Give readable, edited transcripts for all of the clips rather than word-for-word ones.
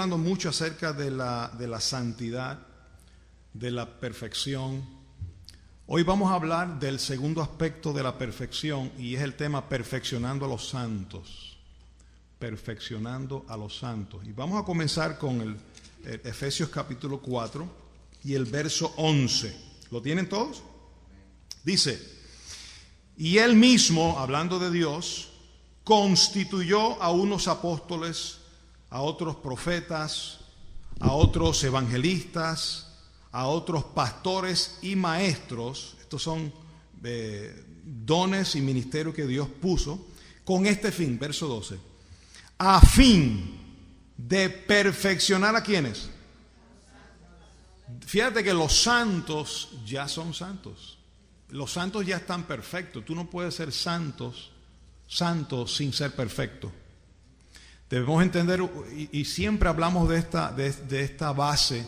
hablando mucho acerca de la santidad, de la perfección. Hoy vamos a hablar del segundo aspecto de la perfección y es el tema perfeccionando a los santos. Perfeccionando a los santos. Y vamos a comenzar con el Efesios capítulo 4 y el verso 11. ¿Lo tienen todos? Dice: y él mismo, hablando de Dios, constituyó a unos apóstoles, a otros profetas, a otros evangelistas, a otros pastores y maestros. Estos son dones y ministerios que Dios puso con este fin, verso 12, a fin de perfeccionar a ¿quiénes? Fíjate que los santos ya son santos. Los santos ya están perfectos. Tú no puedes ser santo sin ser perfecto. Debemos entender, y siempre hablamos de esta base.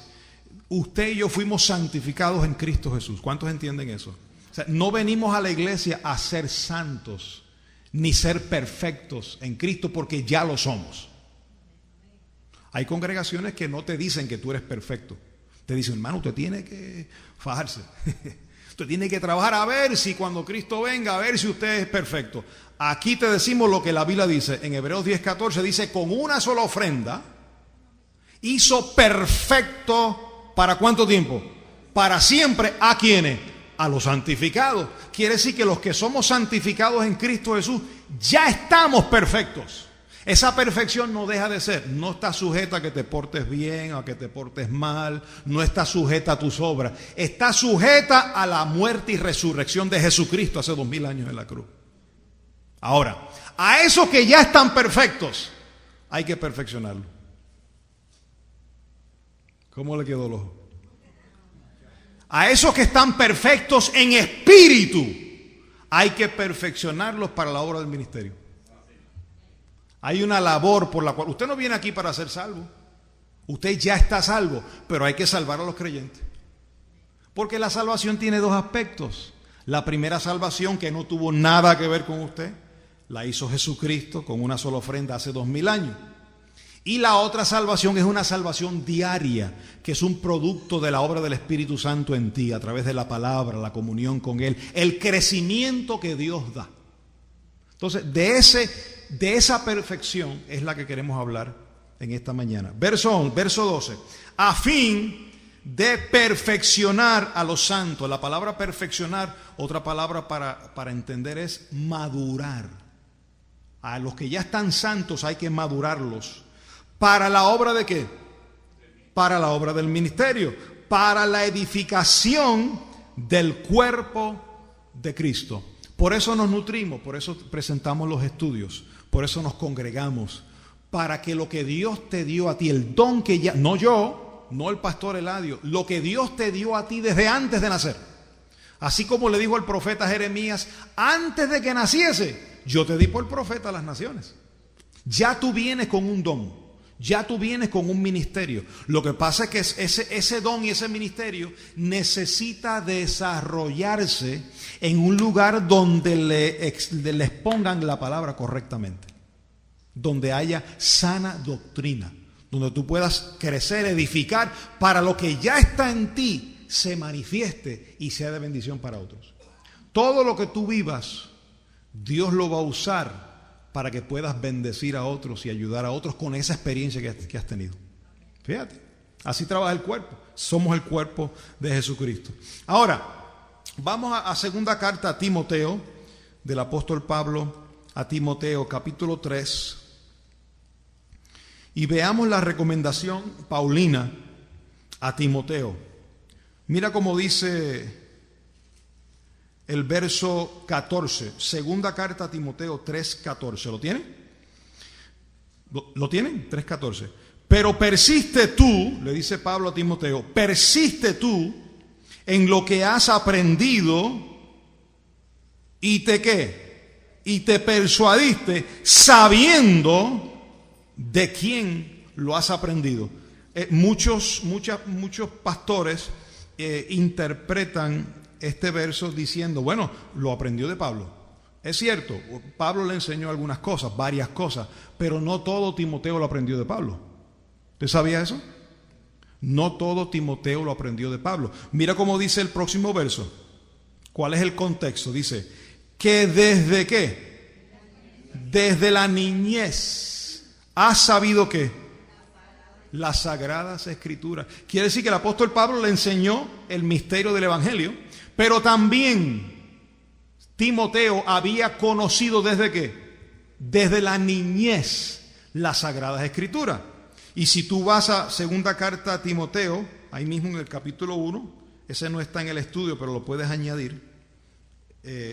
Usted y yo fuimos santificados en Cristo Jesús. ¿Cuántos entienden eso? O sea, no venimos a la iglesia a ser santos, ni ser perfectos en Cristo, porque ya lo somos. Hay congregaciones que no te dicen que tú eres perfecto. Te dicen, hermano, usted tiene que fajarse. Usted tiene que trabajar a ver si cuando Cristo venga, a ver si usted es perfecto. Aquí te decimos lo que la Biblia dice. En Hebreos 10:14 dice, con una sola ofrenda hizo perfecto, ¿para cuánto tiempo? Para siempre. ¿A quiénes? A los santificados. Quiere decir que los que somos santificados en Cristo Jesús ya estamos perfectos. Esa perfección no deja de ser, no está sujeta a que te portes bien o a que te portes mal, no está sujeta a tus obras, está sujeta a la muerte y resurrección de Jesucristo hace 2000 años en la cruz. Ahora, a esos que ya están perfectos, hay que perfeccionarlos. ¿Cómo le quedó el ojo? A esos que están perfectos en espíritu, hay que perfeccionarlos para la obra del ministerio. Hay una labor por la cual usted no viene aquí para ser salvo. Usted ya está salvo, pero hay que salvar a los creyentes. Porque la salvación tiene dos aspectos. La primera salvación, que no tuvo nada que ver con usted, la hizo Jesucristo con una sola ofrenda hace 2000 años. Y la otra salvación es una salvación diaria, que es un producto de la obra del Espíritu Santo en ti, a través de la palabra, la comunión con Él, el crecimiento que Dios da. Entonces, de esa perfección es la que queremos hablar en esta mañana. Verso 12. A fin de perfeccionar a los santos. La palabra perfeccionar, otra palabra para entender es madurar. A los que ya están santos hay que madurarlos. ¿Para la obra de qué? Para la obra del ministerio. Para la edificación del cuerpo de Cristo. Por eso nos nutrimos, por eso presentamos los estudios, por eso nos congregamos, para que lo que Dios te dio a ti, el don que ya, no yo, no el pastor Eladio, lo que Dios te dio a ti desde antes de nacer. Así como le dijo el profeta Jeremías, antes de que naciese, yo te di por profeta a las naciones. Ya tú vienes con un don. Ya tú vienes con un ministerio. Lo que pasa es que ese don y ese ministerio necesita desarrollarse en un lugar donde le expongan la palabra correctamente. Donde haya sana doctrina. Donde tú puedas crecer, edificar, para lo que ya está en ti se manifieste y sea de bendición para otros. Todo lo que tú vivas, Dios lo va a usar para que puedas bendecir a otros y ayudar a otros con esa experiencia que has tenido. Fíjate, así trabaja el cuerpo. Somos el cuerpo de Jesucristo. Ahora, vamos a segunda carta a Timoteo, del apóstol Pablo a Timoteo, capítulo 3, y veamos la recomendación paulina a Timoteo. Mira cómo dice el verso 14, segunda carta a Timoteo 3:14. ¿Lo tienen? ¿Lo tienen? 3:14. Pero persiste tú, le dice Pablo a Timoteo, persiste tú en lo que has aprendido y te ¿qué? Y te persuadiste sabiendo de quién lo has aprendido. Muchos pastores interpretan este verso diciendo, bueno, lo aprendió de Pablo. Es cierto, Pablo le enseñó algunas cosas, varias cosas, pero no todo Timoteo lo aprendió de Pablo. ¿Usted sabía eso? No todo Timoteo lo aprendió de Pablo. Mira cómo dice el próximo verso. ¿Cuál es el contexto? Dice que desde ¿qué? Desde la niñez has sabido ¿qué? Las Sagradas Escrituras. Quiere decir que el apóstol Pablo le enseñó el misterio del Evangelio, pero también Timoteo había conocido ¿desde qué? Desde la niñez las Sagradas Escrituras. Y si tú vas a segunda carta a Timoteo, ahí mismo en el capítulo 1, ese no está en el estudio, pero lo puedes añadir.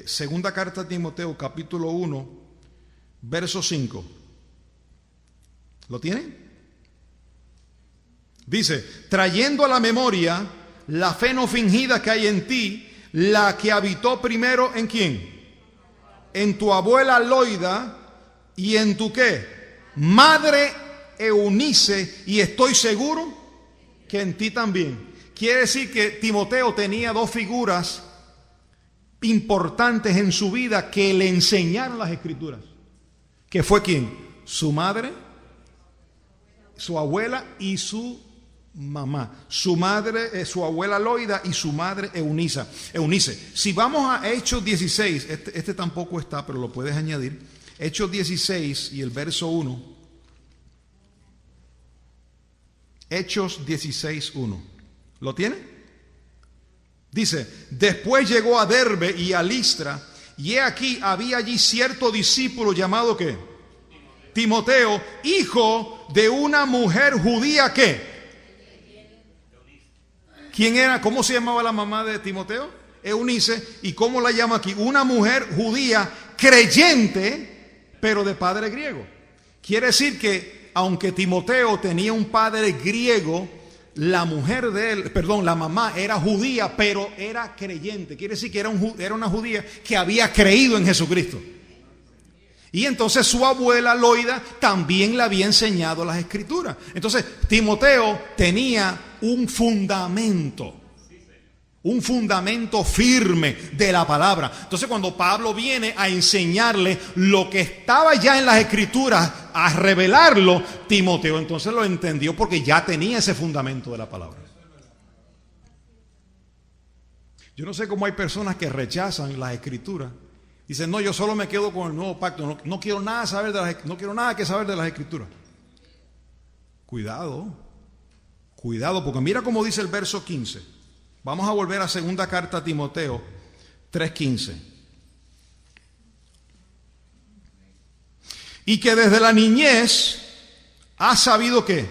Segunda carta a Timoteo, capítulo 1, verso 5. ¿Lo tienen? Dice, trayendo a la memoria la fe no fingida que hay en ti, la que habitó primero ¿en quién? En tu abuela Loida y en tu ¿qué? Madre Eunice, y estoy seguro que en ti también. Quiere decir que Timoteo tenía dos figuras importantes en su vida que le enseñaron las Escrituras. ¿Que fue quién? Su madre, su abuela y su mamá. Su madre, su abuela Loida y su madre Eunice. Si vamos a Hechos 16, este tampoco está, pero lo puedes añadir. Hechos 16 y el verso 1. Hechos 16:1. ¿Lo tiene? Dice, después llegó a Derbe y a Listra, y he aquí había allí cierto discípulo llamado ¿qué? Timoteo, hijo de una mujer judía ¿qué? ¿Quién era? ¿Cómo se llamaba la mamá de Timoteo? Eunice. ¿Y cómo la llama aquí? Una mujer judía creyente, pero de padre griego. Quiere decir que aunque Timoteo tenía un padre griego, la mujer de él, la mamá era judía, pero era creyente. Quiere decir que era una judía que había creído en Jesucristo. Y entonces su abuela Loida también le había enseñado las Escrituras. Entonces Timoteo tenía un fundamento firme de la palabra. Entonces cuando Pablo viene a enseñarle lo que estaba ya en las Escrituras, a revelarlo, Timoteo entonces lo entendió porque ya tenía ese fundamento de la palabra. Yo no sé cómo hay personas que rechazan las Escrituras. Dicen, no, yo solo me quedo con el nuevo pacto, no quiero nada que saber de las Escrituras. Cuidado, porque mira cómo dice el verso 15. Vamos a volver a segunda carta a Timoteo 3:15. Y que desde la niñez has sabido ¿qué?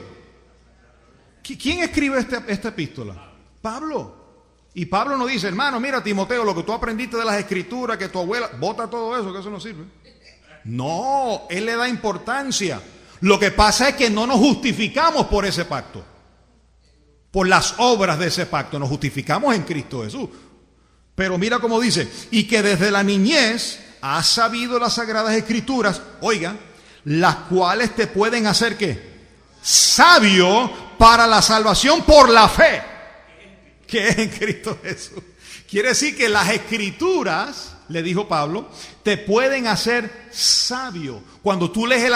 ¿Quién escribe esta epístola? Pablo. Y Pablo nos dice, hermano, mira Timoteo, lo que tú aprendiste de las Escrituras, que tu abuela, bota todo eso, que eso no sirve. No, él le da importancia. Lo que pasa es que no nos justificamos por ese pacto, por las obras de ese pacto, nos justificamos en Cristo Jesús. Pero mira cómo dice, y que desde la niñez has sabido las Sagradas Escrituras, oiga, las cuales te pueden hacer ¿qué? Sabio para la salvación por la fe que es en Cristo Jesús. Quiere decir que las Escrituras, le dijo Pablo, te pueden hacer sabio. Cuando tú lees el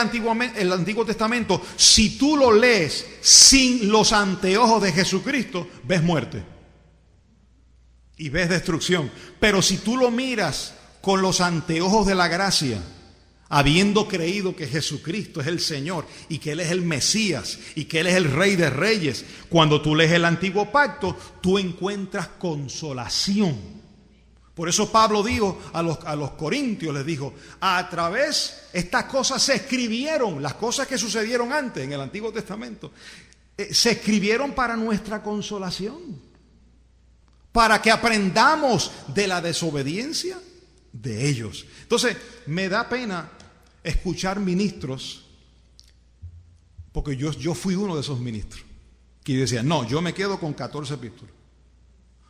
Antiguo Testamento, si tú lo lees sin los anteojos de Jesucristo, ves muerte y ves destrucción. Pero si tú lo miras con los anteojos de la gracia, habiendo creído que Jesucristo es el Señor y que Él es el Mesías y que Él es el Rey de Reyes, cuando tú lees el Antiguo Pacto, tú encuentras consolación. Por eso Pablo dijo a los corintios, les dijo, a través, estas cosas se escribieron, las cosas que sucedieron antes en el Antiguo Testamento, se escribieron para nuestra consolación, para que aprendamos de la desobediencia de ellos. Entonces, me da pena escuchar ministros, porque yo fui uno de esos ministros, que decía, no, yo me quedo con 14 epístolas.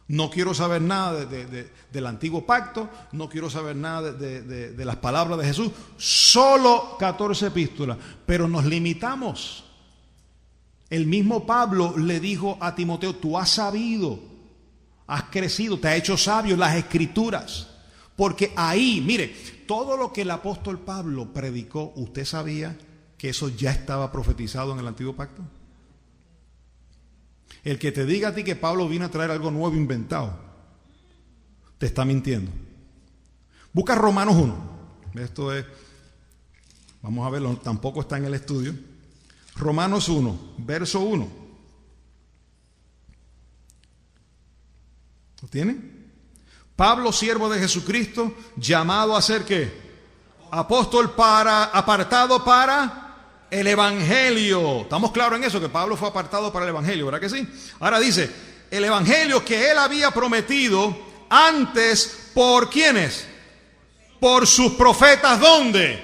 No quiero saber nada del antiguo pacto, no quiero saber nada de las palabras de Jesús, solo 14 epístolas, pero nos limitamos. El mismo Pablo le dijo a Timoteo, tú has sabido, has crecido, te ha hecho sabio las Escrituras, porque ahí, mire, todo lo que el apóstol Pablo predicó, ¿usted sabía que eso ya estaba profetizado en el antiguo pacto? El que te diga a ti que Pablo vino a traer algo nuevo inventado, te está mintiendo. Busca Romanos 1. Esto es, vamos a verlo, tampoco está en el estudio. Romanos 1, verso 1. ¿Lo tienen? Pablo, siervo de Jesucristo, llamado a ser ¿qué? Apóstol apartado para el Evangelio. ¿Estamos claros en eso? Que Pablo fue apartado para el Evangelio, ¿verdad que sí? Ahora dice, el Evangelio que él había prometido antes, ¿por quiénes? Por sus profetas, ¿dónde?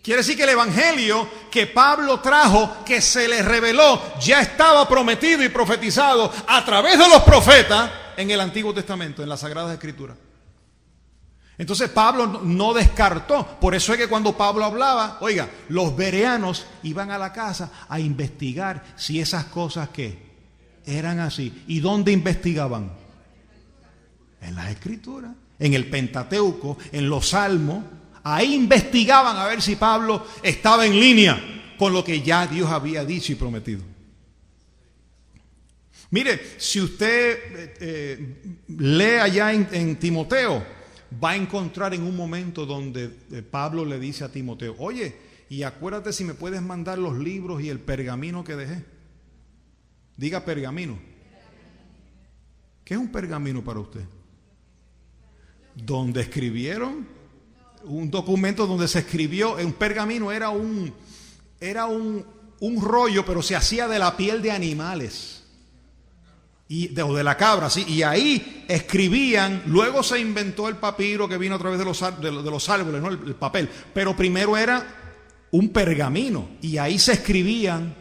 Quiere decir que el evangelio que Pablo trajo, que se le reveló, ya estaba prometido y profetizado a través de los profetas en el Antiguo Testamento, en las Sagradas Escrituras. Entonces Pablo no descartó. Por eso es que cuando Pablo hablaba, oiga, los bereanos iban a la casa a investigar si esas cosas que eran así. ¿Y dónde investigaban? En las Escrituras. En el Pentateuco, en los Salmos, ahí investigaban a ver si Pablo estaba en línea con lo que ya Dios había dicho y prometido. Mire, si usted lee allá en Timoteo, va a encontrar en un momento donde Pablo le dice a Timoteo, oye, y acuérdate si me puedes mandar los libros y el pergamino que dejé. Diga pergamino. ¿Qué es un pergamino para usted? Donde escribieron, un documento donde se escribió, un pergamino era un rollo, pero se hacía de la piel de animales o de la cabra, ¿sí? Y ahí escribían. Luego se inventó el papiro que vino a través de los árboles, ¿no? El papel, pero primero era un pergamino y ahí se escribían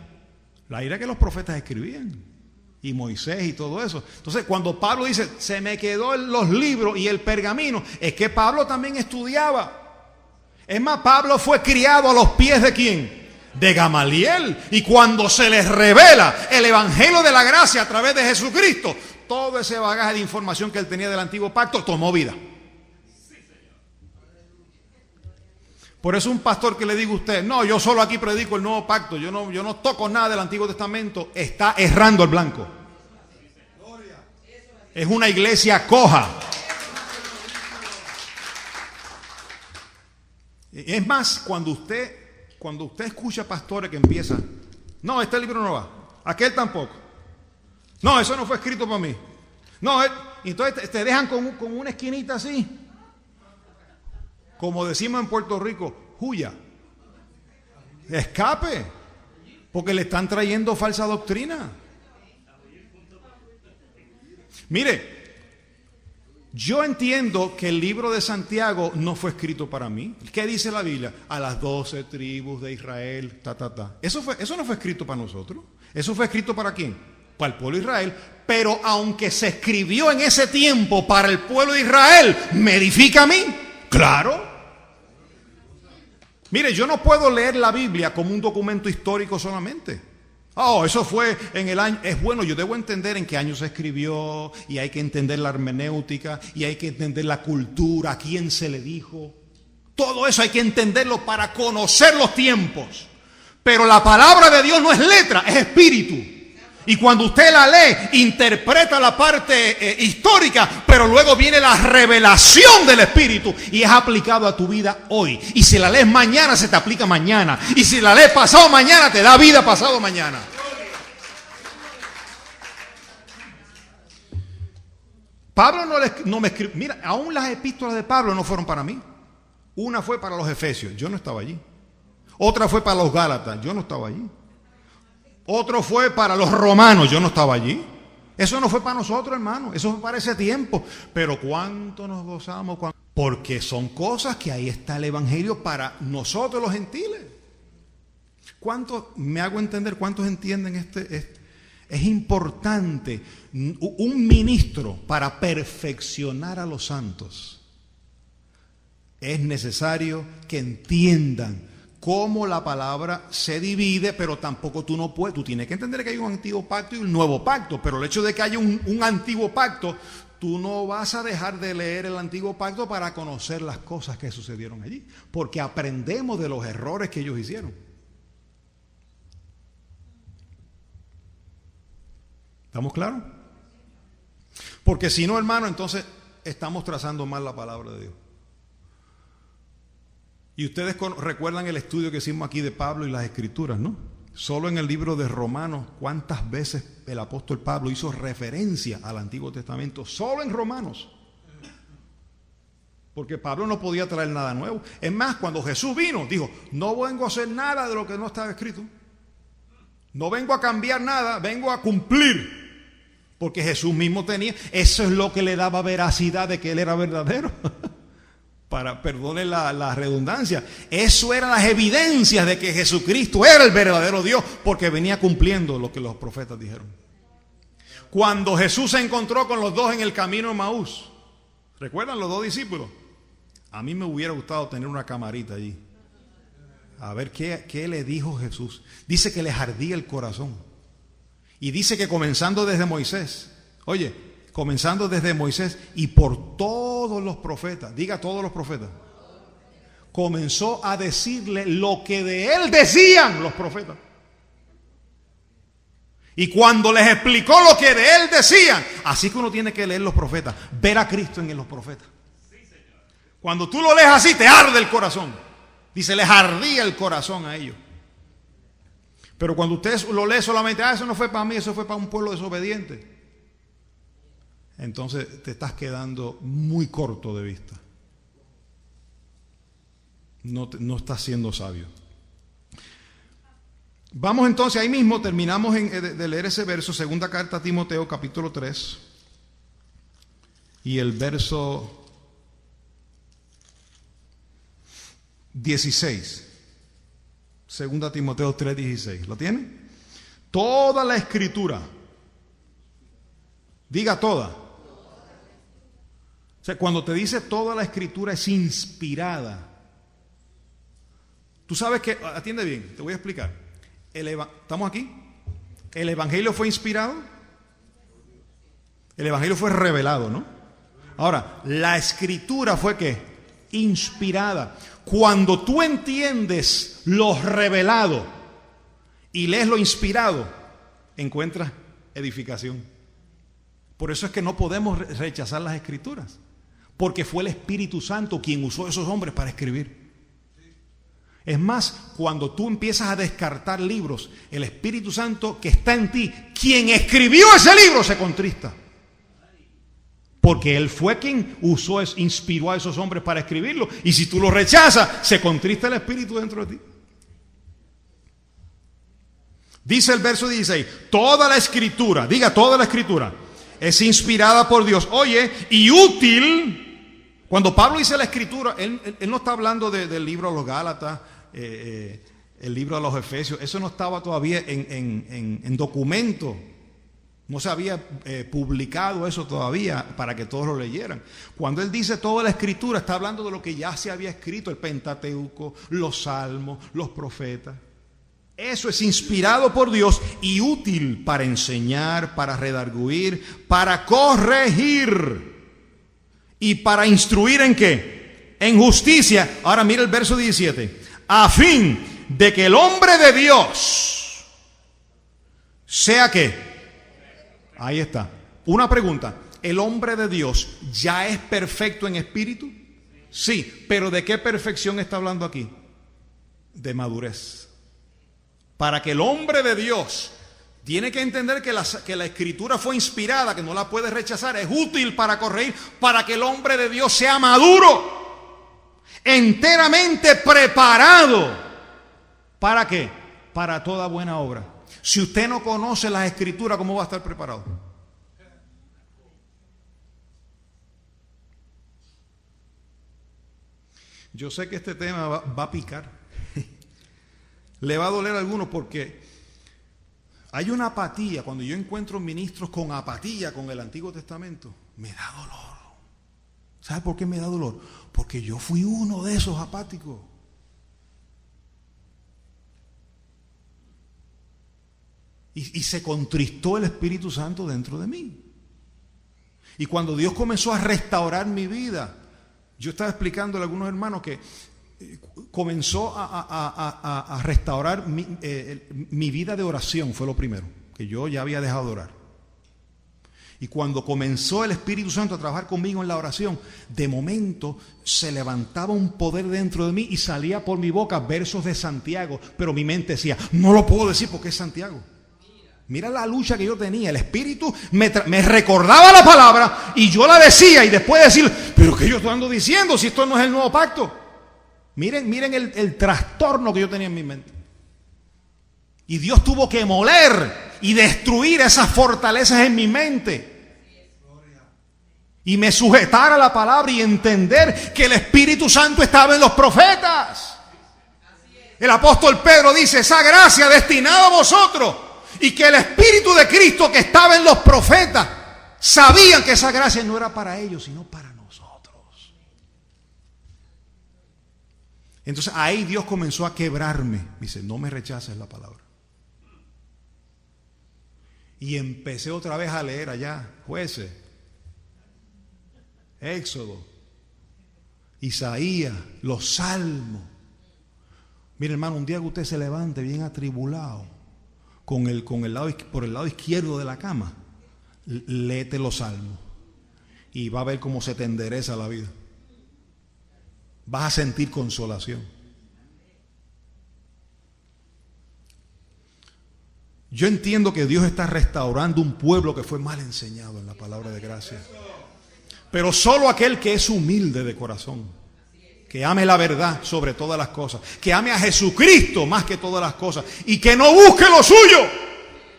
la ira que los profetas escribían. Y Moisés y todo eso. Entonces, cuando Pablo dice, se me quedó los libros y el pergamino, es que Pablo también estudiaba. Es más, Pablo fue criado a los pies ¿de quién? De Gamaliel. Y cuando se les revela el evangelio de la gracia a través de Jesucristo, todo ese bagaje de información que él tenía del antiguo pacto tomó vida. Por eso un pastor que le diga a usted, no, yo solo aquí predico el nuevo pacto, yo no toco nada del Antiguo Testamento, está errando al blanco. Es una iglesia coja. Es más, cuando usted escucha pastores que empiezan, no, este libro no va, aquel tampoco, no, eso no fue escrito para mí, no, entonces te dejan con una esquinita así. Como decimos en Puerto Rico, huya, escape, porque le están trayendo falsa doctrina. Mire, yo entiendo que el libro de Santiago no fue escrito para mí. ¿Qué dice la Biblia? A las 12 tribus de Israel, Eso no fue escrito para nosotros. ¿Eso fue escrito para quién? Para el pueblo de Israel. Pero aunque se escribió en ese tiempo para el pueblo de Israel, ¿me edifica a mí? Claro. Mire, yo no puedo leer la Biblia como un documento histórico solamente. Oh, eso fue en el año. Es bueno, yo debo entender en qué año se escribió, y hay que entender la hermenéutica, y hay que entender la cultura, a quién se le dijo. Todo eso hay que entenderlo para conocer los tiempos. Pero la palabra de Dios no es letra, es espíritu. Y cuando usted la lee, interpreta la parte histórica, pero luego viene la revelación del Espíritu y es aplicado a tu vida hoy. Y si la lees mañana, se te aplica mañana. Y si la lees pasado mañana, te da vida pasado mañana. Pablo no me escribió. Mira, aún las epístolas de Pablo no fueron para mí. Una fue para los Efesios, yo no estaba allí. Otra fue para los Gálatas, yo no estaba allí. Otro fue para los romanos, yo no estaba allí. Eso no fue para nosotros, hermano, eso fue para ese tiempo. Pero cuánto nos gozamos, porque son cosas que ahí está el evangelio para nosotros los gentiles. ¿Cuántos, me hago entender, cuántos entienden es importante un ministro para perfeccionar a los santos? Es necesario que entiendan cómo la palabra se divide, pero tampoco tú no puedes. Tú tienes que entender que hay un antiguo pacto y un nuevo pacto, pero el hecho de que haya un antiguo pacto, tú no vas a dejar de leer el antiguo pacto para conocer las cosas que sucedieron allí, porque aprendemos de los errores que ellos hicieron. ¿Estamos claros? Porque si no, hermano, entonces estamos trazando mal la palabra de Dios. Y ustedes recuerdan el estudio que hicimos aquí de Pablo y las Escrituras, ¿no? Solo en el libro de Romanos, ¿cuántas veces el apóstol Pablo hizo referencia al Antiguo Testamento? Solo en Romanos. Porque Pablo no podía traer nada nuevo. Es más, cuando Jesús vino, dijo, no vengo a hacer nada de lo que no estaba escrito. No vengo a cambiar nada, vengo a cumplir. Porque Jesús mismo tenía, eso es lo que le daba veracidad de que Él era verdadero. Perdone la redundancia. Eso eran las evidencias de que Jesucristo era el verdadero Dios, porque venía cumpliendo lo que los profetas dijeron. Cuando Jesús se encontró con los dos en el camino de Maús, ¿recuerdan los dos discípulos? A mí me hubiera gustado tener una camarita allí, a ver qué le dijo Jesús. Dice que les ardía el corazón. Y dice que comenzando desde Moisés, comenzando desde Moisés y por todos los profetas, diga todos los profetas, comenzó a decirle lo que de él decían los profetas. Y cuando les explicó lo que de él decían, así que uno tiene que leer los profetas, ver a Cristo en los profetas. Cuando tú lo lees así, te arde el corazón. Dice, les ardía el corazón a ellos. Pero cuando usted lo lee solamente, eso no fue para mí, eso fue para un pueblo desobediente, entonces te estás quedando muy corto de vista. No estás siendo sabio. Vamos entonces, ahí mismo terminamos de leer ese verso, segunda carta a Timoteo, capítulo 3, y el verso 16. Segunda Timoteo 3:16. ¿Lo tienen? Toda la escritura. Diga toda. O sea, cuando te dice toda la escritura es inspirada. Tú sabes que, atiende bien, te voy a explicar. ¿Estamos aquí? ¿El evangelio fue inspirado? El evangelio fue revelado, ¿no? Ahora, la escritura fue ¿qué? Inspirada. Cuando tú entiendes lo revelado y lees lo inspirado, encuentras edificación. Por eso es que no podemos rechazar las escrituras, porque fue el Espíritu Santo quien usó a esos hombres para escribir. Es más, cuando tú empiezas a descartar libros, el Espíritu Santo que está en ti, quien escribió ese libro, se contrista. Porque Él fue quien inspiró a esos hombres para escribirlo. Y si tú lo rechazas, se contrista el Espíritu dentro de ti. Dice el verso 16, toda la escritura, diga toda la escritura, es inspirada por Dios. Oye, y útil. Cuando Pablo dice la escritura, él no está hablando del libro a los Gálatas, el libro a los Efesios. Eso no estaba todavía en documento. No se había publicado eso todavía para que todos lo leyeran. Cuando él dice toda la escritura, está hablando de lo que ya se había escrito, el Pentateuco, los Salmos, los profetas. Eso es inspirado por Dios y útil para enseñar, para redarguir, para corregir y para instruir ¿en qué? En justicia. Ahora mira el verso 17. A fin de que el hombre de Dios sea ¿qué? Ahí está. Una pregunta. ¿El hombre de Dios ya es perfecto en espíritu? Sí, pero ¿de qué perfección está hablando aquí? De madurez. Para que el hombre de Dios tiene que entender que la escritura fue inspirada, que no la puede rechazar, es útil para corregir, para que el hombre de Dios sea maduro, enteramente preparado. ¿Para qué? Para toda buena obra. Si usted no conoce las escrituras, ¿cómo va a estar preparado? Yo sé que este tema va a picar. Le va a doler a algunos porque hay una apatía. Cuando yo encuentro ministros con apatía con el Antiguo Testamento, me da dolor. ¿Sabe por qué me da dolor? Porque yo fui uno de esos apáticos. Y se contristó el Espíritu Santo dentro de mí. Y cuando Dios comenzó a restaurar mi vida, yo estaba explicándole a algunos hermanos que comenzó a restaurar mi vida de oración. Fue lo primero, que yo ya había dejado de orar. Y cuando comenzó el Espíritu Santo a trabajar conmigo en la oración, de momento se levantaba un poder dentro de mí y salía por mi boca versos de Santiago. Pero mi mente decía, no lo puedo decir porque es Santiago. Mira la lucha que yo tenía. El Espíritu me recordaba la palabra y yo la decía. Y después de decir, pero ¿qué yo ando diciendo si esto no es el nuevo pacto? Miren el trastorno que yo tenía en mi mente. Y Dios tuvo que moler y destruir esas fortalezas en mi mente. Y me sujetar a la palabra y entender que el Espíritu Santo estaba en los profetas. El apóstol Pedro dice, esa gracia destinada a vosotros. Y que el Espíritu de Cristo que estaba en los profetas, sabían que esa gracia no era para ellos, sino para nosotros. Entonces ahí Dios comenzó a quebrarme. Dice, no me rechaces la palabra. Y empecé otra vez a leer allá, Jueces, Éxodo, Isaías, los Salmos. Mire, hermano, un día que usted se levante bien atribulado, por el lado izquierdo de la cama, léete los Salmos y va a ver cómo se te endereza la vida. Vas a sentir consolación. Yo entiendo que Dios está restaurando un pueblo que fue mal enseñado en la palabra de gracia. Pero solo aquel que es humilde de corazón, que ame la verdad sobre todas las cosas, que ame a Jesucristo más que todas las cosas y que no busque lo suyo,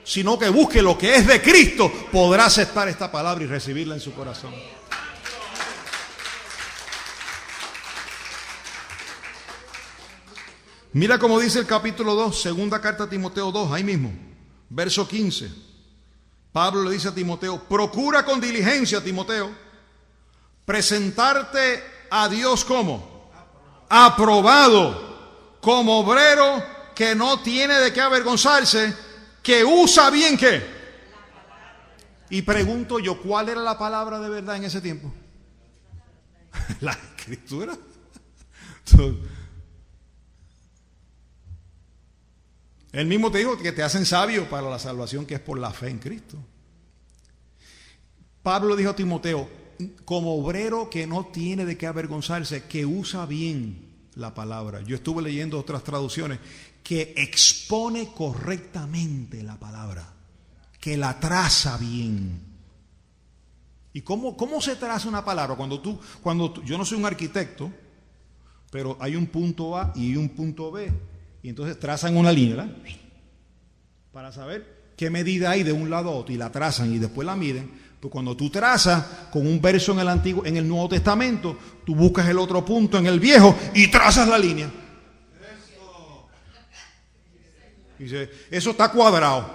sino que busque lo que es de Cristo, podrá aceptar esta palabra y recibirla en su corazón. Mira cómo dice el capítulo 2, segunda carta a Timoteo 2, ahí mismo, verso 15. Pablo le dice a Timoteo, procura con diligencia, Timoteo, presentarte a Dios como aprobado, como obrero que no tiene de qué avergonzarse, que usa bien ¿qué? Y pregunto yo, ¿cuál era la palabra de verdad en ese tiempo? La Escritura. Él mismo te dijo que te hacen sabio para la salvación que es por la fe en Cristo. Pablo dijo a Timoteo, como obrero que no tiene de qué avergonzarse, que usa bien la palabra. Yo estuve leyendo otras traducciones, que expone correctamente la palabra, que la traza bien. ¿Y cómo se traza una palabra? Yo no soy un arquitecto, pero hay un punto A y un punto B. Y entonces trazan una línea, ¿verdad? Para saber qué medida hay de un lado a otro. Y la trazan y después la miden. Pues cuando tú trazas con un verso en el Nuevo Testamento, tú buscas el otro punto en el Viejo y trazas la línea. Dice, eso está cuadrado.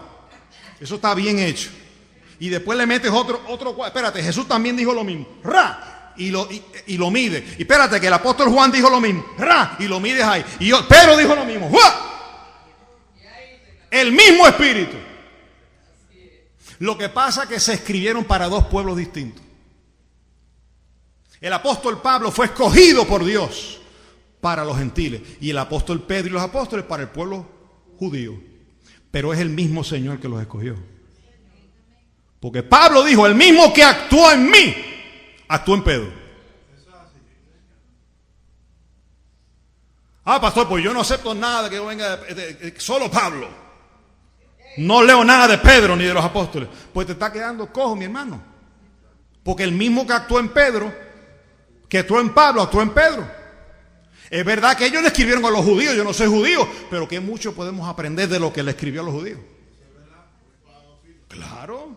Eso está bien hecho. Y después le metes otro cuadrado. Espérate, Jesús también dijo lo mismo. ¡Ra! Y lo mide. Y espérate, que el apóstol Juan dijo lo mismo. ¡Ra! Y lo mides ahí. Y Pedro dijo lo mismo. ¡Ra! El mismo espíritu. Lo que pasa es que se escribieron para dos pueblos distintos. El apóstol Pablo fue escogido por Dios para los gentiles. Y el apóstol Pedro y los apóstoles para el pueblo judío. Pero es el mismo Señor que los escogió. Porque Pablo dijo, el mismo que actuó en mí, actuó en Pedro. Ah, pastor, pues yo no acepto nada que venga solo Pablo. No leo nada de Pedro ni de los apóstoles. Pues te está quedando cojo, mi hermano. Porque el mismo que actuó en Pedro, que actuó en Pablo, actuó en Pedro. Es verdad que ellos le escribieron a los judíos, yo no soy judío, pero que mucho podemos aprender de lo que le escribió a los judíos. Claro.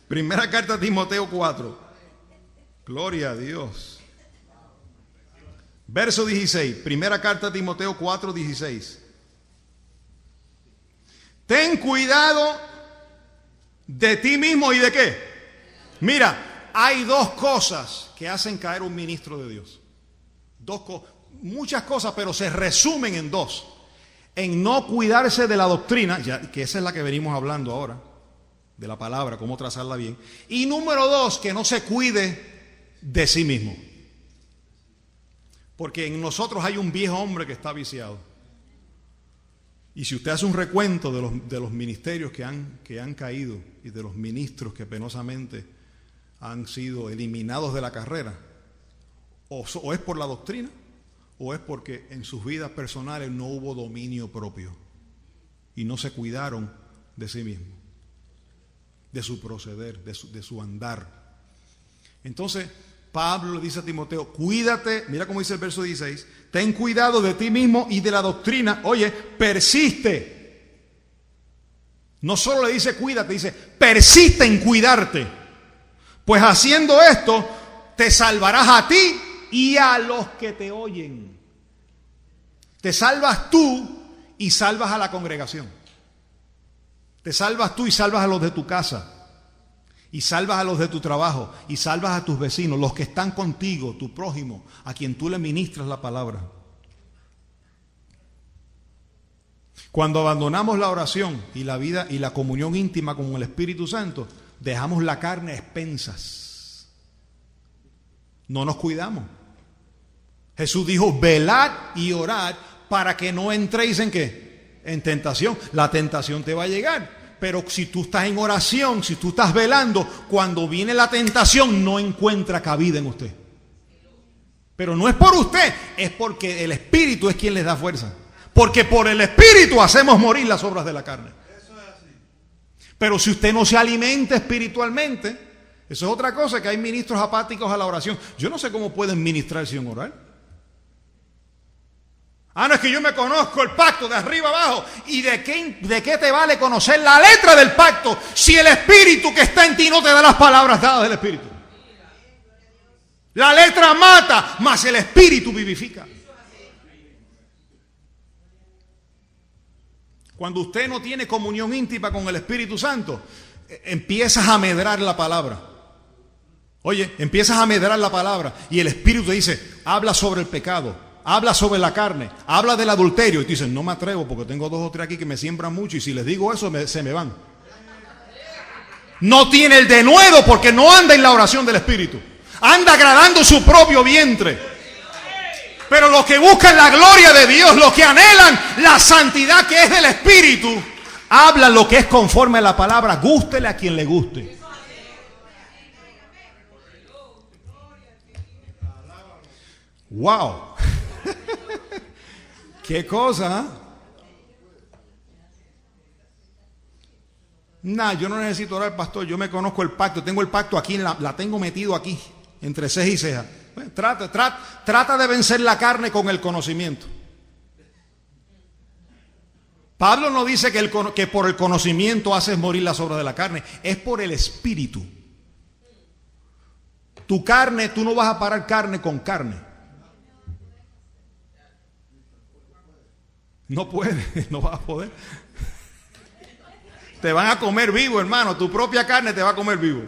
Primera carta a Timoteo 4. Gloria a Dios. Verso 16. Primera carta a Timoteo 4, 16. Ten cuidado de ti mismo y de qué. Mira, hay dos cosas que hacen caer un ministro de Dios. Muchas cosas, pero se resumen en dos. En no cuidarse de la doctrina, que esa es la que venimos hablando ahora, de la palabra, cómo trazarla bien. Y número dos, que no se cuide de sí mismo. Porque en nosotros hay un viejo hombre que está viciado. Y si usted hace un recuento de los ministerios que han caído y de los ministros que penosamente han sido eliminados de la carrera, o es por la doctrina, o es porque en sus vidas personales no hubo dominio propio y no se cuidaron de sí mismos, de su proceder, de su andar. Entonces Pablo le dice a Timoteo, cuídate, mira cómo dice el verso 16, ten cuidado de ti mismo y de la doctrina. Oye, persiste. No solo le dice cuídate, dice persiste en cuidarte. Pues haciendo esto, te salvarás a ti y a los que te oyen. Te salvas tú y salvas a la congregación. Te salvas tú y salvas a los de tu casa. Y salvas a los de tu trabajo, y salvas a tus vecinos, los que están contigo, tu prójimo, a quien tú le ministras la palabra. Cuando abandonamos la oración y la vida y la comunión íntima con el Espíritu Santo, dejamos la carne a expensas. No nos cuidamos. Jesús dijo, velad y orad para que no entréis ¿en qué? En tentación. La tentación te va a llegar. Pero si tú estás en oración, si tú estás velando, cuando viene la tentación no encuentra cabida en usted. Pero no es por usted, es porque el Espíritu es quien les da fuerza. Porque por el Espíritu hacemos morir las obras de la carne. Pero si usted no se alimenta espiritualmente, eso es otra cosa, que hay ministros apáticos a la oración. Yo no sé cómo pueden ministrar sin orar. Ah, no, es que yo me conozco el pacto de arriba abajo. ¿Y de qué te vale conocer la letra del pacto si el Espíritu que está en ti no te da las palabras dadas del Espíritu? La letra mata, mas el Espíritu vivifica. Cuando usted no tiene comunión íntima con el Espíritu Santo, empiezas a medrar la palabra. Oye, empiezas a medrar la palabra y el Espíritu te dice, habla sobre el pecado. Habla sobre la carne, habla del adulterio. Y te dicen, no me atrevo porque tengo 2 o 3 aquí que me siembran mucho y si les digo eso se me van. No tiene el denuedo porque no anda en la oración del Espíritu. Anda agradando su propio vientre. Pero los que buscan la gloria de Dios, los que anhelan la santidad que es del Espíritu, hablan lo que es conforme a la palabra, gústele a quien le guste. ¡Wow! ¿Qué cosa? Yo no necesito orar, pastor. Yo me conozco el pacto. Tengo el pacto aquí, la tengo metido aquí, entre ceja y ceja. Bueno, trata de vencer la carne con el conocimiento. Pablo no dice que por el conocimiento haces morir las obras de la carne. Es por el Espíritu. Tu carne, tú no vas a parar carne con carne. No puedes, no vas a poder. Te van a comer vivo, hermano. Tu propia carne te va a comer vivo.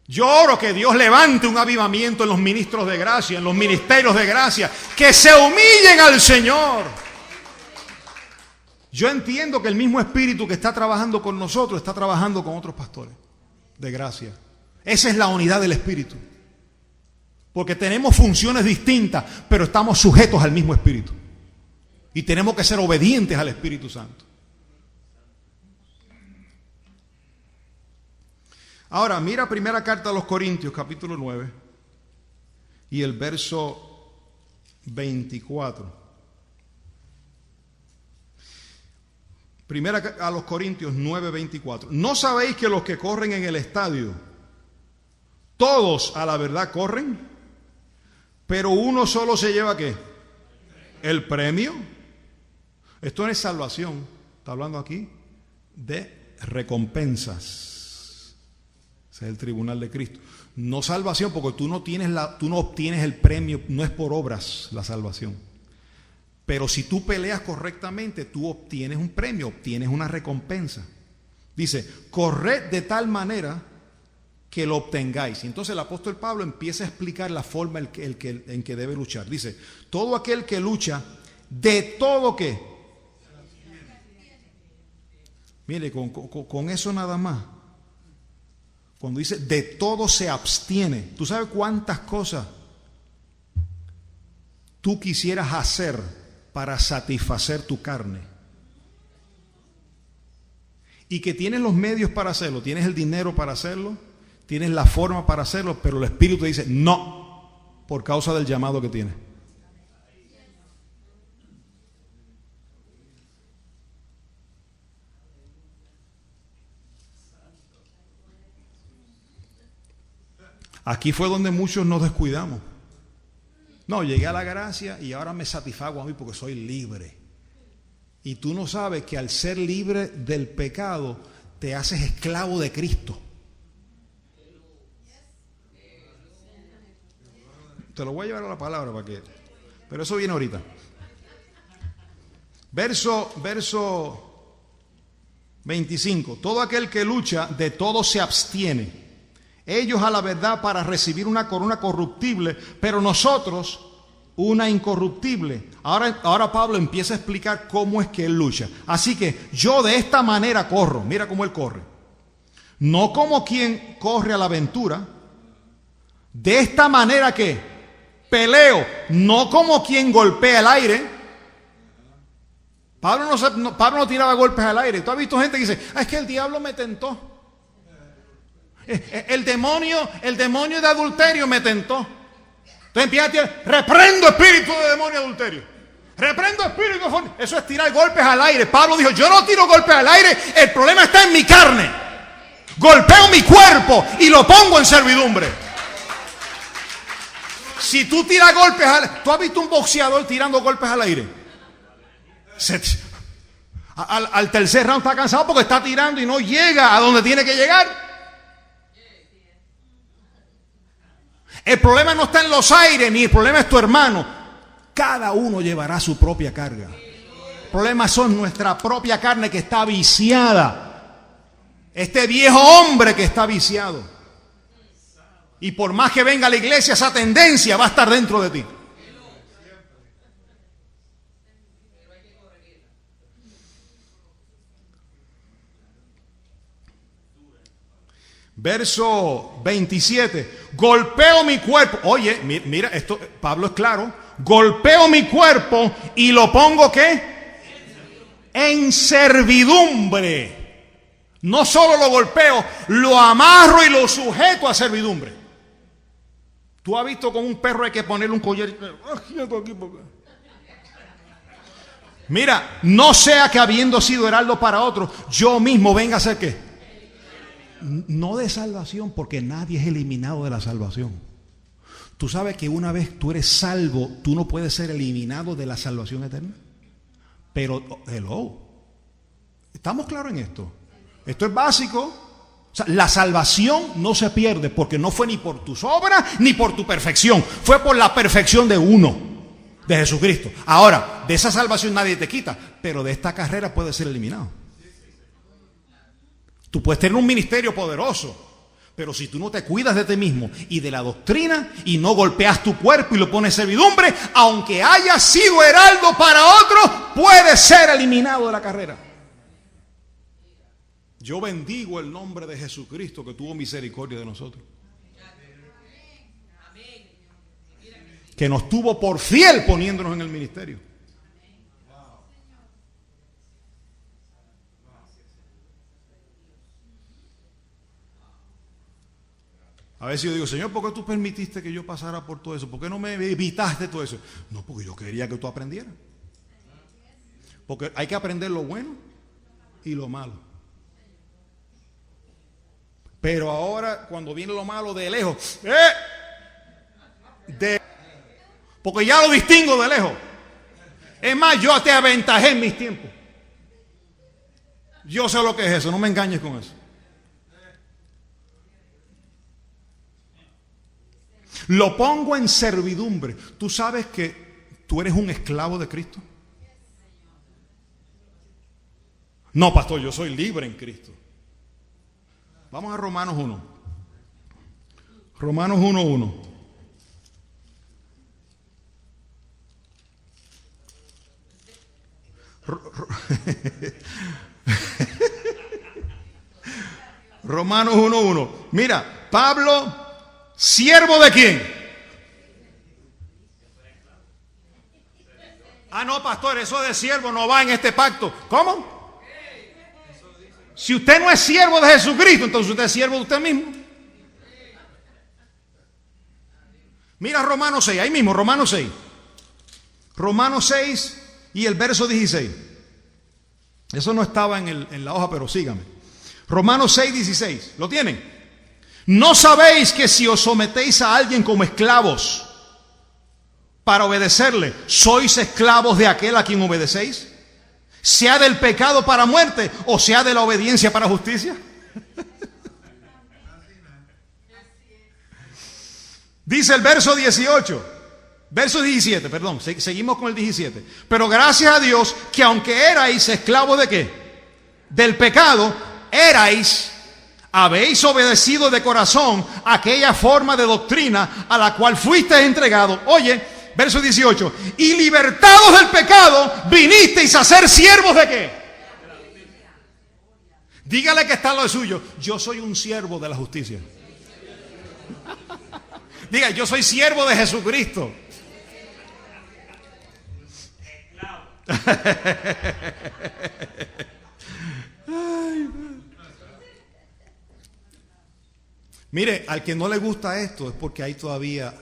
Yo oro que Dios levante un avivamiento en los ministros de gracia, en los ministerios de gracia, que se humillen al Señor. Yo entiendo que el mismo Espíritu que está trabajando con nosotros está trabajando con otros pastores de gracia. Esa es la unidad del Espíritu. Porque tenemos funciones distintas, pero estamos sujetos al mismo Espíritu. Y tenemos que ser obedientes al Espíritu Santo. Ahora, mira primera carta a los Corintios, capítulo 9, y el verso 24. Primera a los Corintios 9, 24. ¿No sabéis que los que corren en el estadio, todos a la verdad corren? Pero uno solo se lleva ¿qué? El premio. Esto no es salvación. Está hablando aquí de recompensas. Ese es el tribunal de Cristo. No salvación, porque tú no obtienes el premio, no es por obras la salvación. Pero si tú peleas correctamente, tú obtienes un premio, obtienes una recompensa. Dice, corred de tal manera que lo obtengáis. Y entonces el apóstol Pablo empieza a explicar la forma en que debe luchar. Dice, todo aquel que lucha, de todo ¿qué? Mire, con eso nada más, Cuando dice de todo se abstiene, ¿tú sabes cuántas cosas tú quisieras hacer para satisfacer tu carne? Y que tienes los medios para hacerlo, tienes el dinero para hacerlo, tienes la forma para hacerlo, pero el Espíritu te dice no, por causa del llamado que tienes. Aquí fue donde muchos nos descuidamos. No, llegué a la gracia y ahora me satisfago a mí porque soy libre. Y tú no sabes que al ser libre del pecado te haces esclavo de Cristo. Te lo voy a llevar a la palabra para que... Pero eso viene ahorita. Verso 25. Todo aquel que lucha, de todo se abstiene. Ellos a la verdad para recibir una corona corruptible, pero nosotros una incorruptible. Ahora Pablo empieza a explicar cómo es que él lucha. Así que yo de esta manera corro. Mira cómo él corre. No como quien corre a la aventura. De esta manera que peleo. No como quien golpea el aire. Pablo no tiraba golpes al aire. Tú has visto gente que dice, es que el diablo me tentó. El demonio de adulterio me tentó. Entonces empieza a tirar, reprendo espíritu de demonio de adulterio. Reprendo espíritu de... Eso es tirar golpes al aire. Pablo dijo, yo no tiro golpes al aire, el problema está en mi carne. Golpeo mi cuerpo y lo pongo en servidumbre. Si tú tiras golpes al aire, ¿tú has visto un boxeador tirando golpes al aire? Al tercer round está cansado porque está tirando y no llega a donde tiene que llegar. El problema no está en los aires, ni el problema es tu hermano. Cada uno llevará su propia carga. El problema son nuestra propia carne que está viciada. Este viejo hombre que está viciado. Y por más que venga a la iglesia, esa tendencia va a estar dentro de ti. Verso 27, golpeo mi cuerpo. Oye, mira, esto, Pablo es claro. Golpeo mi cuerpo y lo pongo ¿qué? En servidumbre. No solo lo golpeo, lo amarro y lo sujeto a servidumbre. Tú has visto con un perro hay que ponerle un collar. Mira, no sea que habiendo sido heraldo para otro, yo mismo venga a ser ¿qué? No de salvación, porque nadie es eliminado de la salvación. Tú sabes que una vez tú eres salvo, tú no puedes ser eliminado de la salvación eterna. Pero, hello, ¿estamos claros en esto? Esto es básico. O sea, la salvación no se pierde porque no fue ni por tus obras ni por tu perfección. Fue por la perfección de uno, de Jesucristo. Ahora, de esa salvación nadie te quita, pero de esta carrera puedes ser eliminado. Tú puedes tener un ministerio poderoso, pero si tú no te cuidas de ti mismo y de la doctrina y no golpeas tu cuerpo y lo pones en servidumbre, aunque hayas sido heraldo para otro, puedes ser eliminado de la carrera. Yo bendigo el nombre de Jesucristo que tuvo misericordia de nosotros. Que nos tuvo por fiel poniéndonos en el ministerio. A veces yo digo, Señor, ¿por qué tú permitiste que yo pasara por todo eso? ¿Por qué no me evitaste todo eso? No, porque yo quería que tú aprendieras. Porque hay que aprender lo bueno y lo malo. Pero ahora, cuando viene lo malo de lejos, porque ya lo distingo de lejos. Es más, yo te aventajé en mis tiempos. Yo sé lo que es eso, no me engañes con eso. Lo pongo en servidumbre. ¿Tú sabes que tú eres un esclavo de Cristo? No, pastor, yo soy libre en Cristo. Vamos a Romanos 1. Romanos 1:1. Romanos 1:1. Mira, Pablo, ¿siervo de quién? Ah, no, pastor, eso de siervo no va en este pacto. ¿Cómo? Si usted no es siervo de Jesucristo, entonces usted es siervo de usted mismo. Mira Romanos 6, ahí mismo, Romanos 6. Romanos 6 y el verso 16. Eso no estaba en la hoja, pero síganme. Romanos 6, 16. ¿Lo tienen? ¿No sabéis que si os sometéis a alguien como esclavos para obedecerle, sois esclavos de aquel a quien obedecéis? Sea del pecado para muerte o sea de la obediencia para justicia. Dice el verso 18, verso 17, perdón, seguimos con el 17. Pero gracias a Dios que aunque erais esclavos de ¿qué? Del pecado, habéis obedecido de corazón aquella forma de doctrina a la cual fuisteis entregados. Oye, verso 18, y libertados del pecado, vinisteis a ser siervos de ¿qué? Dígale que está lo suyo, yo soy un siervo de la justicia. Diga, yo soy siervo de Jesucristo. Mire, al que no le gusta esto es porque hay todavía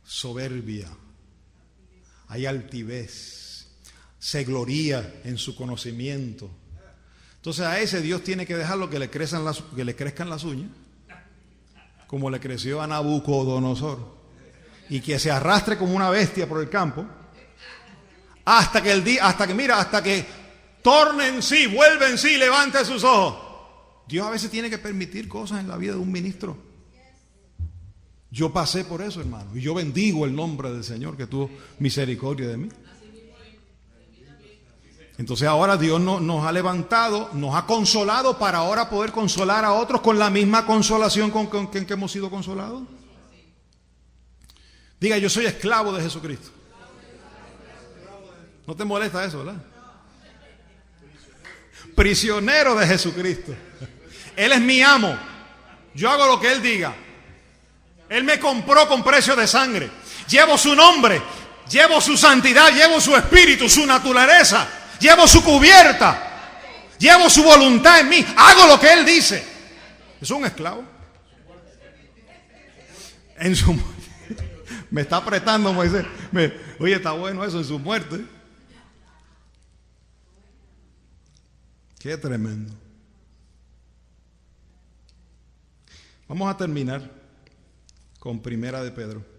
soberbia, hay altivez, se gloría en su conocimiento. Entonces a ese Dios tiene que dejarlo que le crezcan las uñas, como le creció a Nabucodonosor, y que se arrastre como una bestia por el campo, hasta que torne en sí, vuelve en sí, levante sus ojos. Dios a veces tiene que permitir cosas en la vida de un ministro. Yo pasé por eso, hermano, y yo bendigo el nombre del Señor que tuvo misericordia de mí. Entonces ahora Dios nos ha levantado, nos ha consolado para ahora poder consolar a otros con la misma consolación con que hemos sido consolados. Diga, yo soy esclavo de Jesucristo. ¿No te molesta eso, verdad? Prisionero de Jesucristo. Él es mi amo. Yo hago lo que Él diga. Él me compró con precio de sangre. Llevo su nombre, llevo su santidad, llevo su espíritu, su naturaleza. Llevo su cubierta, llevo su voluntad en mí, hago lo que Él dice. Es un esclavo. Me está apretando Moisés. Oye, está bueno eso en su muerte. Qué tremendo. Vamos a terminar con Primera de Pedro.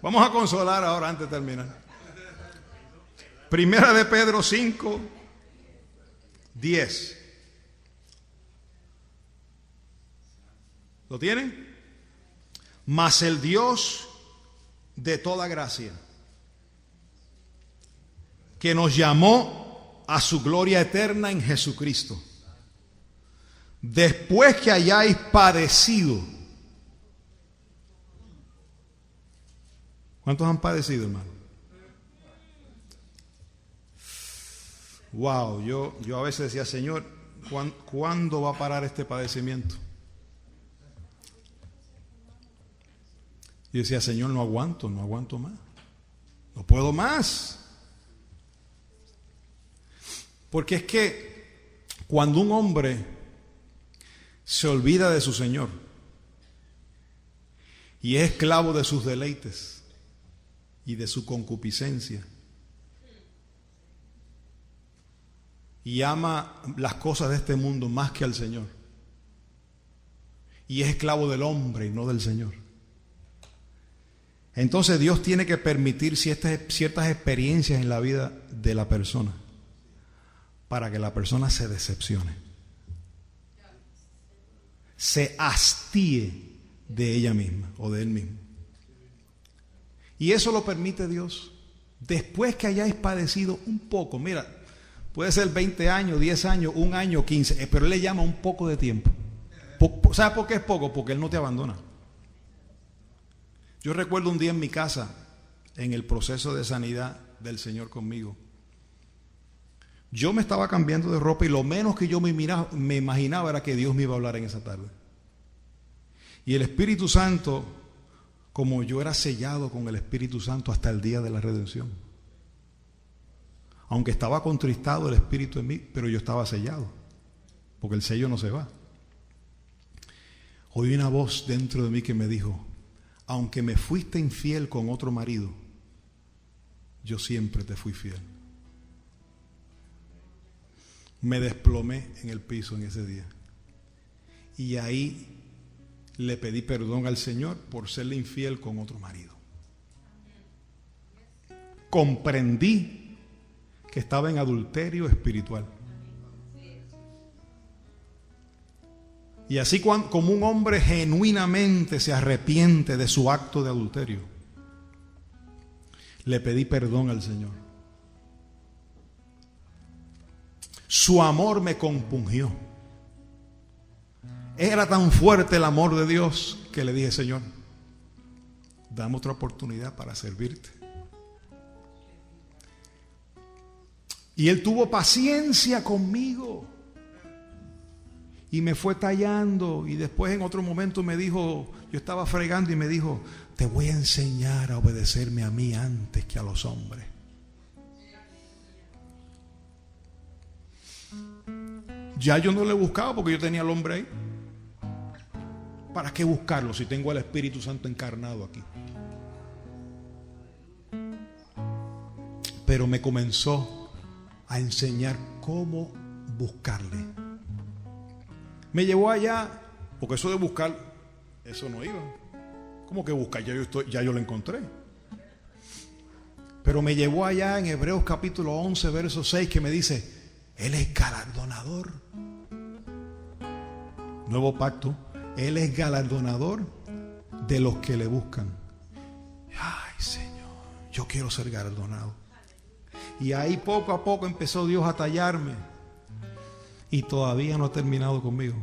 Vamos a consolar ahora antes de terminar. Primera de Pedro 5, 10. ¿Lo tienen? Mas el Dios de toda gracia, que nos llamó a su gloria eterna en Jesucristo, después que hayáis padecido. ¿Cuántos han padecido, hermano? Wow, yo a veces decía, Señor, ¿cuándo va a parar este padecimiento? Y decía, Señor, no aguanto más. No puedo más. Porque es que cuando un hombre se olvida de su Señor y es esclavo de sus deleites y de su concupiscencia y ama las cosas de este mundo más que al Señor y es esclavo del hombre y no del Señor, entonces Dios tiene que permitir ciertas experiencias en la vida de la persona para que la persona se decepcione, se hastíe de ella misma o de él mismo. Y eso lo permite Dios. Después que hayáis padecido un poco, mira, puede ser 20 años, 10 años, 1 año, 15, pero Él le llama un poco de tiempo. ¿Sabes por qué es poco? Porque Él no te abandona. Yo recuerdo un día en mi casa, en el proceso de sanidad del Señor conmigo. Yo me estaba cambiando de ropa y lo menos que yo me imaginaba era que Dios me iba a hablar en esa tarde. Y el Espíritu Santo, como yo era sellado con el Espíritu Santo hasta el día de la redención. Aunque estaba contristado el Espíritu en mí, pero yo estaba sellado, porque el sello no se va. Oí una voz dentro de mí que me dijo: aunque me fuiste infiel con otro marido, yo siempre te fui fiel. Me desplomé en el piso en ese día. Y ahí le pedí perdón al Señor por serle infiel con otro marido. Comprendí que estaba en adulterio espiritual. Y así como un hombre genuinamente se arrepiente de su acto de adulterio, le pedí perdón al Señor. Su amor me compungió. Era tan fuerte el amor de Dios que le dije: Señor, dame otra oportunidad para servirte. Y Él tuvo paciencia conmigo y me fue tallando, y después en otro momento me dijo, yo estaba fregando y me dijo: te voy a enseñar a obedecerme a mí antes que a los hombres. Ya yo no le buscaba porque yo tenía al hombre ahí. ¿Para qué buscarlo si tengo al Espíritu Santo encarnado aquí? Pero me comenzó a enseñar cómo buscarle. Me llevó allá, porque eso de buscar, eso no iba. ¿Cómo que buscar? Ya yo lo encontré. Pero me llevó allá en Hebreos capítulo 11, verso 6, que me dice: Él es galardonador. Nuevo pacto. Él es galardonador de los que le buscan. Ay, Señor, yo quiero ser galardonado. Y ahí poco a poco empezó Dios a tallarme. Y todavía no ha terminado conmigo.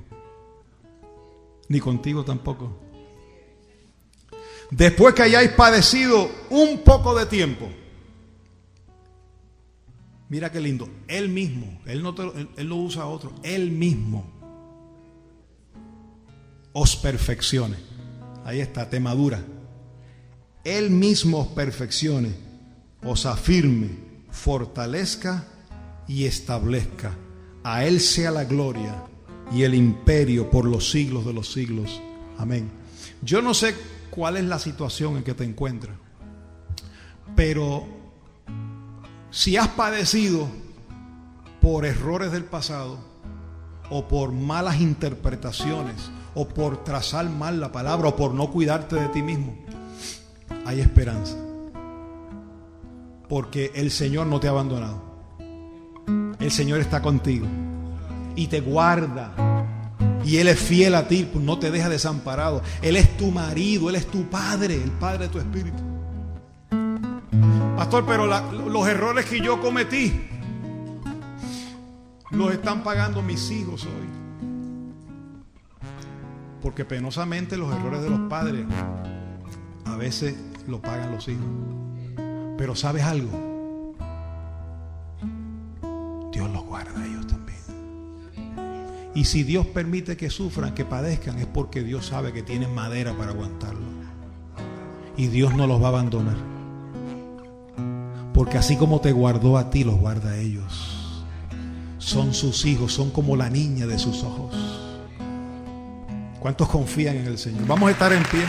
Ni contigo tampoco. Después que hayáis padecido un poco de tiempo. Mira qué lindo. Él mismo. Él no usa a otro. Él mismo os perfeccione. Ahí está, te madura. Él mismo os perfeccione, os afirme, fortalezca y establezca. A Él sea la gloria y el imperio por los siglos de los siglos. Amén. Yo no sé cuál es la situación en que te encuentras, pero si has padecido por errores del pasado, o por malas interpretaciones, o por trazar mal la palabra, o por no cuidarte de ti mismo, hay esperanza. Porque el Señor no te ha abandonado. El Señor está contigo y te guarda. Y Él es fiel a ti, no te deja desamparado. Él es tu marido, Él es tu padre, el padre de tu espíritu. Pastor, pero los errores que yo cometí los están pagando mis hijos hoy. Porque penosamente los errores de los padres a veces lo pagan los hijos. Pero ¿sabes algo? Dios los guarda a ellos también. Y si Dios permite que sufran, que padezcan, es porque Dios sabe que tienen madera para aguantarlo. Y Dios no los va a abandonar. Porque así como te guardó a ti, los guarda a ellos. Son sus hijos, son como la niña de sus ojos. ¿Cuántos confían en el Señor? Vamos a estar en pie.